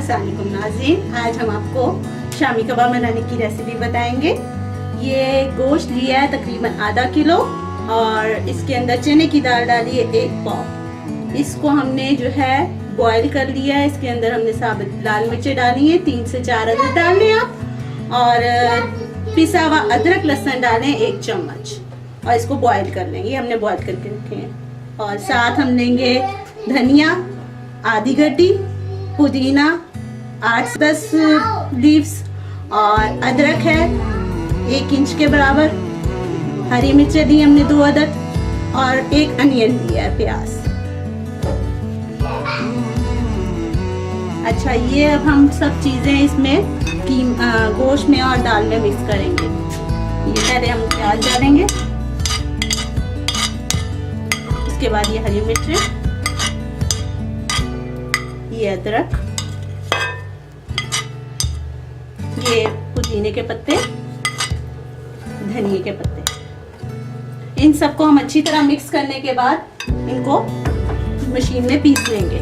अस्सलामुअलैकुम नाज़रीन, आज हम आपको शामी कबाब बनाने की रेसिपी बताएंगे। ये गोश्त लिया है तकरीबन आधा किलो और इसके अंदर चने की दाल डाली है 1 पाव। इसको हमने जो है बॉईल कर लिया है। इसके अंदर हमने साबुत लाल मिर्चें डाली हैं, 3 से 4 अदरक डालने आप, और पिसा हुआ अदरक लहसुन डालें 1 चम्मच और इसको बॉईल कर लेंगे। हमने बॉईल करके रखे हैं। और साथ हम लेंगे धनिया आधी गड्डी, पुदीना 8-10 लीव्स, और अदरक है 1 इंच के बराबर, हरी मिर्चें दी हमने 2 अदद, और 1 अनियन दिया है, प्याज। अच्छा, ये अब हम सब चीजें इसमें गोश्त में और दाल में मिक्स करेंगे। ये पहले हम प्याज डालेंगे, उसके बाद ये हरी मिर्चें, ये अदरक, ये पुदीने के पत्ते, धनिए के पत्ते। इन सबको हम अच्छी तरह मिक्स करने के बाद इनको मशीन में पीस लेंगे।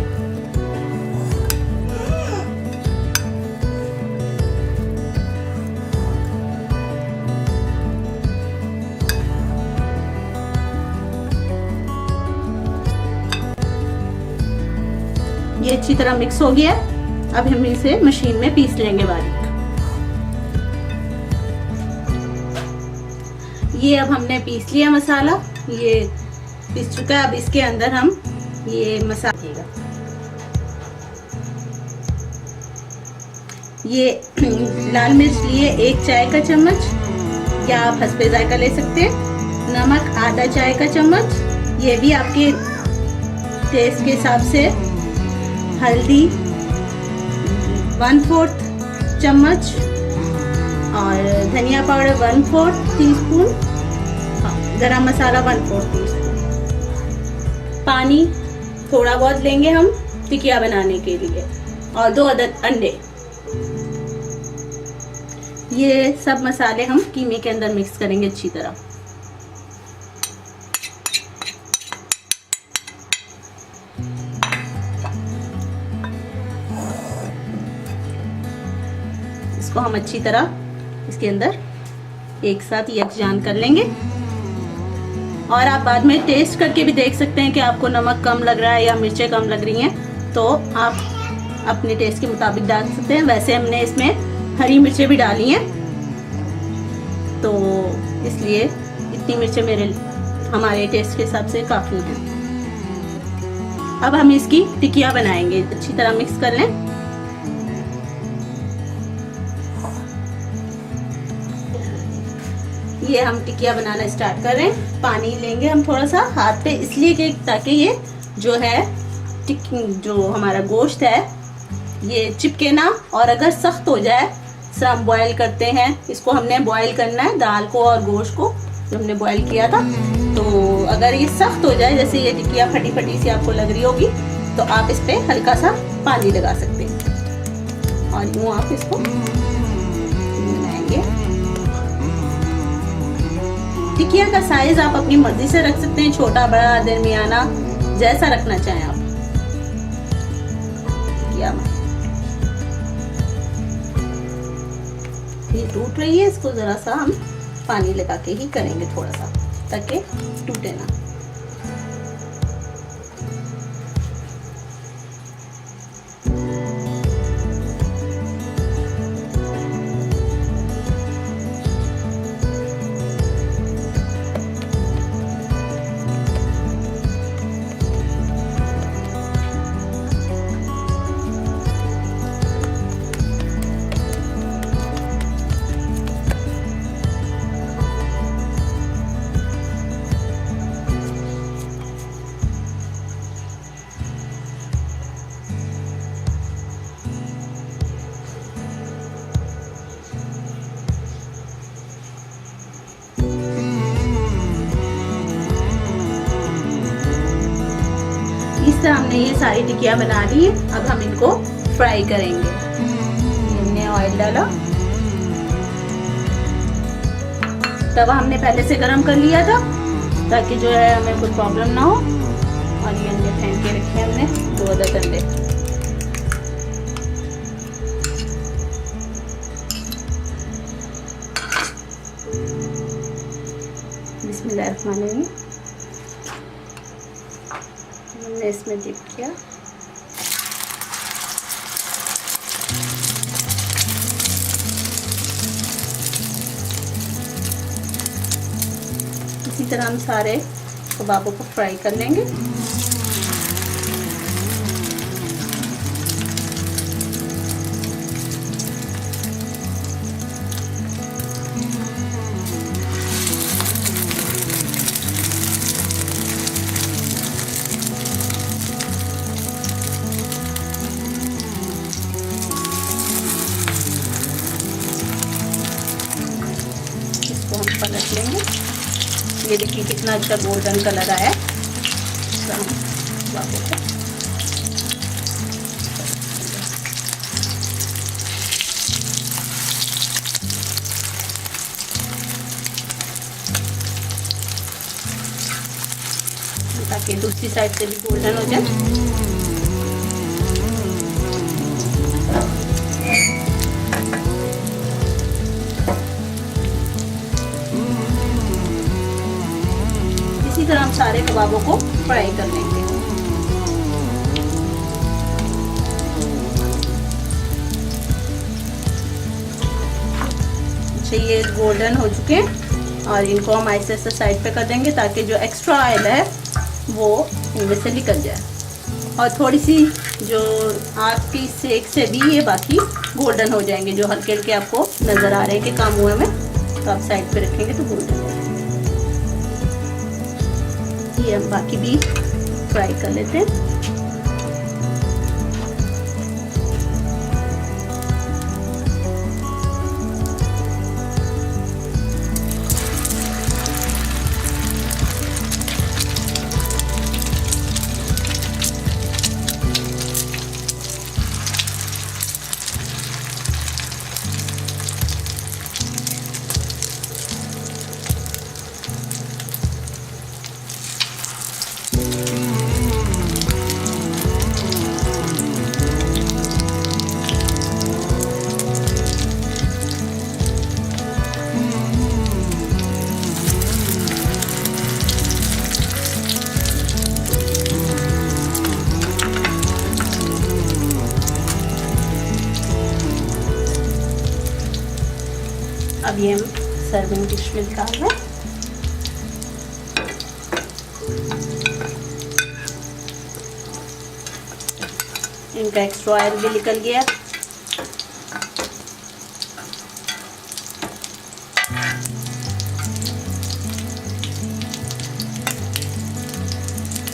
ये अच्छी तरह मिक्स हो गया। अब हम इसे मशीन में पीस लेंगे बारीक। ये अब हमने पीस लिया मसाला, ये पीस चुका है। अब इसके अंदर हम ये मसाला देगा, ये लाल मिर्च लिए 1 चाय का चम्मच, या आप हस्बे जायका ले सकते हैं। नमक आधा चाय का चम्मच, ये भी आपके टेस्ट के हिसाब से। हल्दी 1/4 चम्मच, और धनिया पाउडर 1/4 टीस्पून, गरम मसाला 1/4 टीस्पून। पानी थोड़ा बहुत लेंगे हम टिकिया बनाने के लिए, और 2 अदद अंडे। ये सब मसाले हम कीमे के अंदर मिक्स करेंगे अच्छी तरह। इसको हम अच्छी तरह इसके अंदर एक साथ यकजान कर लेंगे। और आप बाद में टेस्ट करके भी देख सकते हैं कि आपको नमक कम लग रहा है या मिर्चें कम लग रही हैं, तो आप अपने टेस्ट के मुताबिक डाल सकते हैं। वैसे हमने इसमें हरी मिर्चें भी डाली हैं, तो इसलिए इतनी मिर्चें हमारे टेस्ट के हिसाब से काफ़ी हैं। अब हम इसकी टिकिया बनाएंगे। अच्छी तरह मिक्स कर लें। ये हम टिकिया बनाना स्टार्ट कर रहे हैं। पानी लेंगे हम थोड़ा सा हाथ पे, इसलिए कि ताकि ये जो है जो हमारा गोश्त है ये चिपके ना, और अगर सख्त हो जाए, हम बॉईल करते हैं, इसको हमने बॉईल करना है दाल को और गोश्त को जो हमने बॉईल किया था। तो अगर ये सख्त हो जाए, जैसे ये टिकिया फटी फटी सी आपको लग रही होगी, तो आप इस पे हल्का सा पानी लगा सकते हैं और यूँ आप इसको बनाएंगे। टिकिया का साइज आप अपनी मर्जी से रख सकते हैं, छोटा बड़ा दरमियाना, जैसा रखना चाहें आप। टिकिया में ये टूट रही है, इसको जरा सा हम पानी लगा के ही करेंगे थोड़ा सा, ताकि टूटे ना। इस तरह हमने ये सारी टिकिया बना ली। अब हम इनको फ्राई करेंगे। हमने ऑयल डाला, तवा हमने पहले से गरम कर लिया था ताकि जो है हमें कोई प्रॉब्लम ना हो। और ये अंडे फेंक के रखे हमने 2 अदद अंडे। बिस्मिल्लाहिर्रहमानिर्रहीम। हमने इसमें डिप किया। इसी तरह हम सारे कबाबों को फ्राई कर लेंगे। इसको हम पलट लेंगे। ये देखिए कितना अच्छा गोल्डन कलर आया। तो हम कबाबों को ताकि दूसरी साइड से भी गोल्डन हो जाए। इसी तरह हम सारे कबाबों को फ्राई कर लेंगे। अच्छा, ये गोल्डन हो चुके हैं और इनको हम ऐसे ऐसे साइड पे कर देंगे ताकि जो एक्स्ट्रा ऑयल है वो इनमें से निकल जाए। और थोड़ी सी जो आग की सेक से भी ये बाकी गोल्डन हो जाएंगे, जो हल्के हल्के आपको नज़र आ रहे हैं कि काम हुए में, तो आप साइड पे रखेंगे तो गोल्डन हो जाएंगे। ये हम बाकी भी फ्राई कर लेते हैं। अब ये हम सर्विंग डिश में निकाल रहे हैं। इनका एक्स्ट्रा ऑयल भी निकल गया।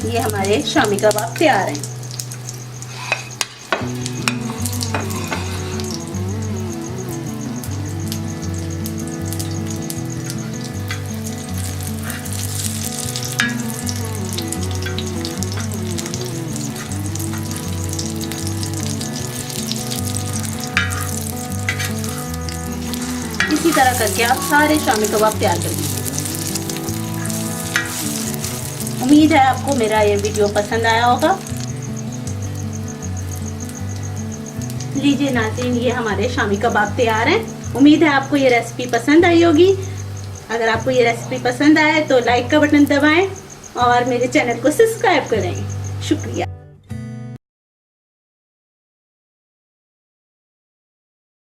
ये हमारे शामी कबाब तैयार हैं। इसी तरह करके आप सारे शामी कबाब तैयार कर लीजिए। उम्मीद है आपको मेरा ये वीडियो पसंद आया होगा। लीजिए नाज़रीन, ये हमारे शामी कबाब तैयार हैं। उम्मीद है आपको ये रेसिपी पसंद आई होगी। अगर आपको ये रेसिपी पसंद आए तो लाइक का बटन दबाएं और मेरे चैनल को सब्सक्राइब करें। शुक्रिया।